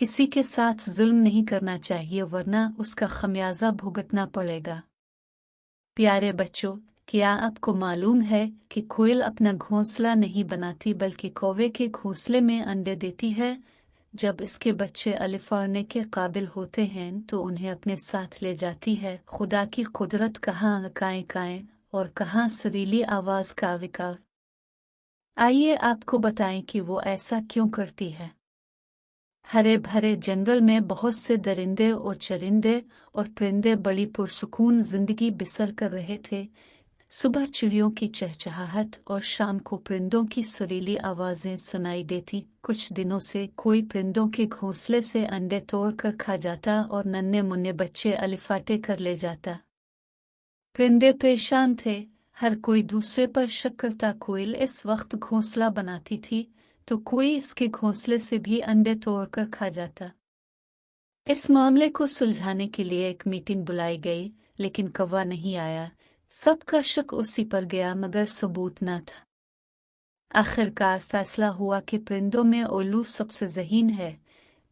किसी के साथ जुल्म नहीं करना चाहिए वरना उसका खमियाजा भुगतना पड़ेगा। प्यारे बच्चों, क्या आपको मालूम है कि कोयल अपना घोंसला नहीं बनाती बल्कि कौवे के घोंसले में अंडे देती है। जब इसके बच्चे अलिफाने के काबिल होते हैं तो उन्हें अपने साथ ले जाती है। खुदा की कुदरत कहाँ काएं काएं और कहाँ सुरीली आवाज का विकार। आइए आपको बताएं कि वो ऐसा क्यों करती है। हरे भरे जंगल में बहुत से दरिंदे और चरिंदे और परिंदे बड़ी पुरसुकून जिंदगी बसर कर रहे थे। सुबह चिड़ियों की चहचहाहट और शाम को परिंदों की सुरीली आवाजें सुनाई देती। कुछ दिनों से कोई परिंदों के घोंसले से अंडे तोड़कर खा जाता और नन्हे मुन्ने बच्चे अलिफाटे कर ले जाता। परिंदे परेशान थे, हर कोई दूसरे पर शक करता। कोयल इस वक्त घोंसला बनाती थी तो कोई इसके घोंसले से भी अंडे तोड़कर खा जाता। इस मामले को सुलझाने के लिए एक मीटिंग बुलाई गई, लेकिन कौवा नहीं आया। सबका शक उसी पर गया मगर सबूत न था। आखिरकार फैसला हुआ कि परिंदों में उल्लू सबसे ज़हीन है,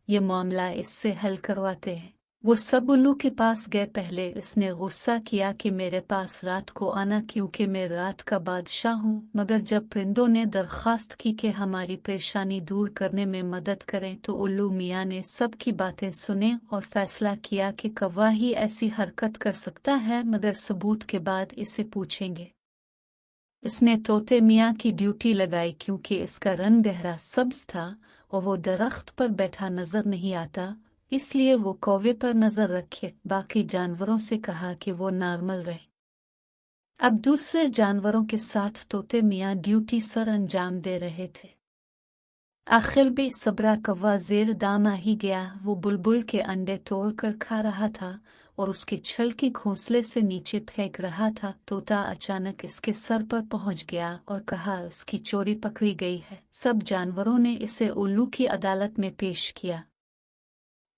ये मामला इससे हल करवाते हैं। वो सब उल्लू के पास गए। पहले इसने गुस्सा किया कि मेरे पास रात को आना क्योंकि मैं रात का बादशाह हूँ। मगर जब परिंदों ने दरख्वास्त की कि हमारी परेशानी दूर करने में मदद करें तो उल्लू मियाँ ने सबकी बातें सुने और फैसला किया कि कौवा ही ऐसी हरकत कर सकता है, मगर सबूत के बाद इसे पूछेंगे। इसने तोते मियाँ की ड्यूटी लगाई क्योंकि इसका रंग गहरा सब्ज था और वो दरख्त पर बैठा नजर नहीं आता, इसलिए वो कौवे पर नजर रखे। बाकी जानवरों से कहा कि वो नॉर्मल रहे। अब दूसरे जानवरों के साथ तोते मियाँ ड्यूटी सर अंजाम दे रहे थे। आखिर बेसब्रा कौवा जेर दाम आ ही गया। वो बुलबुल के अंडे तोड़कर खा रहा था और उसके छल की घोंसले से नीचे फेंक रहा था। तोता अचानक इसके सर पर पहुंच गया और कहा इसकी चोरी पकड़ी गई है। सब जानवरों ने इसे उल्लू की अदालत में पेश किया।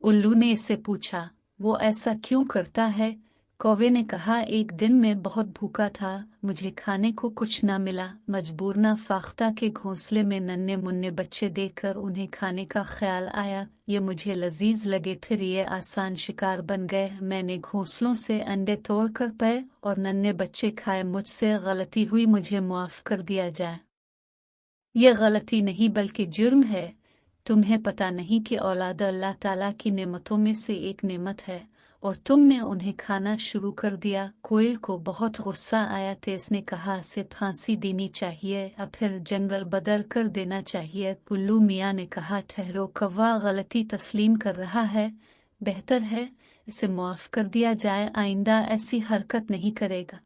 उल्लू ने इससे पूछा, वो ऐसा क्यों करता है? कौवे ने कहा, एक दिन मैं बहुत भूखा था, मुझे खाने को कुछ ना मिला। मजबूर ना फाख्ता के घोंसले में नन्हे मुन्ने बच्चे देखकर उन्हें खाने का ख्याल आया। ये मुझे लजीज लगे, फिर ये आसान शिकार बन गए। मैंने घोंसलों से अंडे तोड़कर पाए और नन्हे बच्चे खाए। मुझसे गलती हुई, मुझे माफ कर दिया जाए। ये गलती नहीं बल्कि जुर्म है। तुम्हें पता नहीं कि औलाद अल्लाह ताला की नेमतों में से एक नेमत है और तुमने उन्हें खाना शुरू कर दिया। कोयल को बहुत गुस्सा आया तो इसने कहा इसे फांसी देनी चाहिए या फिर जंगल बदर कर देना चाहिए। उल्लू मियाँ ने कहा, ठहरो, कौवा गलती तस्लीम कर रहा है, बेहतर है इसे माफ कर दिया जाए, आइंदा ऐसी हरकत नहीं करेगा।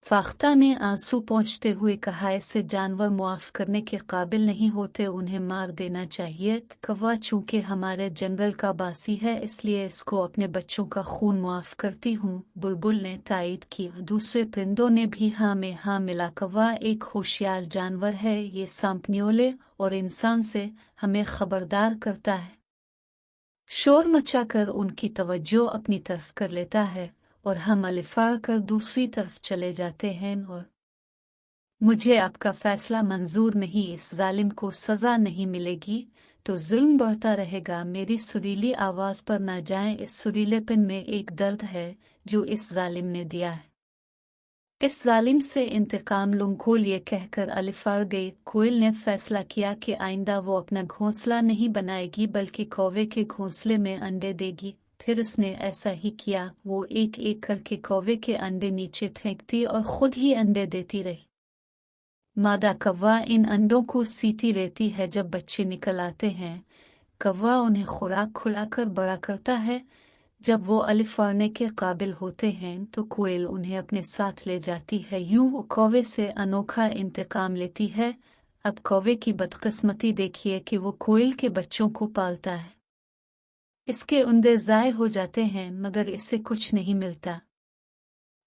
फाख्ता ने आंसू पोंछते हुए कहा, इससे जानवर मुआफ करने के काबिल नहीं होते, उन्हें मार देना चाहिए। कौवा चूंकि हमारे जंगल का बासी है इसलिए इसको अपने बच्चों का खून मुआफ करती हूँ। बुलबुल ने तायद की। दूसरे परिंदों ने भी हाँ में हाँ मिला। कौवा एक होशियार जानवर है, ये सांपनियोले और इंसान से हमें खबरदार करता है, शोर मचाकर उनकी तवज्जो अपनी तरफ कर लेता है और हम अलिफा कर दूसरी तरफ चले जाते हैं। और मुझे आपका फैसला मंजूर नहीं, इस जालिम को सजा नहीं मिलेगी तो जुल्म बढ़ता रहेगा। मेरी सुरीली आवाज पर ना जाएं, इस सुरीलेपन में एक दर्द है जो इस जालिम ने दिया है। इस जालिम से इंतकाम लूंगा, ये कहकर अलिफा गई। कोयल ने फैसला किया कि आइंदा वो अपना घोंसला नहीं बनाएगी बल्कि कौवे के घोंसले में अंडे देगी। फिर उसने ऐसा ही किया। वो एक एक करके कौवे के अंडे नीचे फेंकती और खुद ही अंडे देती रही। मादा कौवा इन अंडों को सीती रहती है। जब बच्चे निकल आते हैं, कौवा उन्हें खुराक खिलाकर बड़ा करता है। जब वो अलिफाने के काबिल होते हैं तो कोयल उन्हें अपने साथ ले जाती है। यूं वो कौवे से अनोखा इंतकाम लेती है। अब कौवे की बदकिस्मती देखिए कि वो कोयल के बच्चों को पालता है। इसके अंडे ज़ाय हो जाते हैं मगर इससे कुछ नहीं मिलता।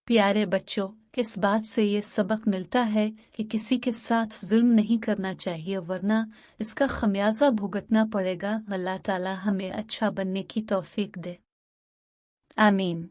प्यारे बच्चों, किस बात से ये सबक मिलता है कि किसी के साथ जुल्म नहीं करना चाहिए वरना इसका खमियाजा भुगतना पड़ेगा। अल्लाह ताला हमें अच्छा बनने की तौफीक दे। आमीन।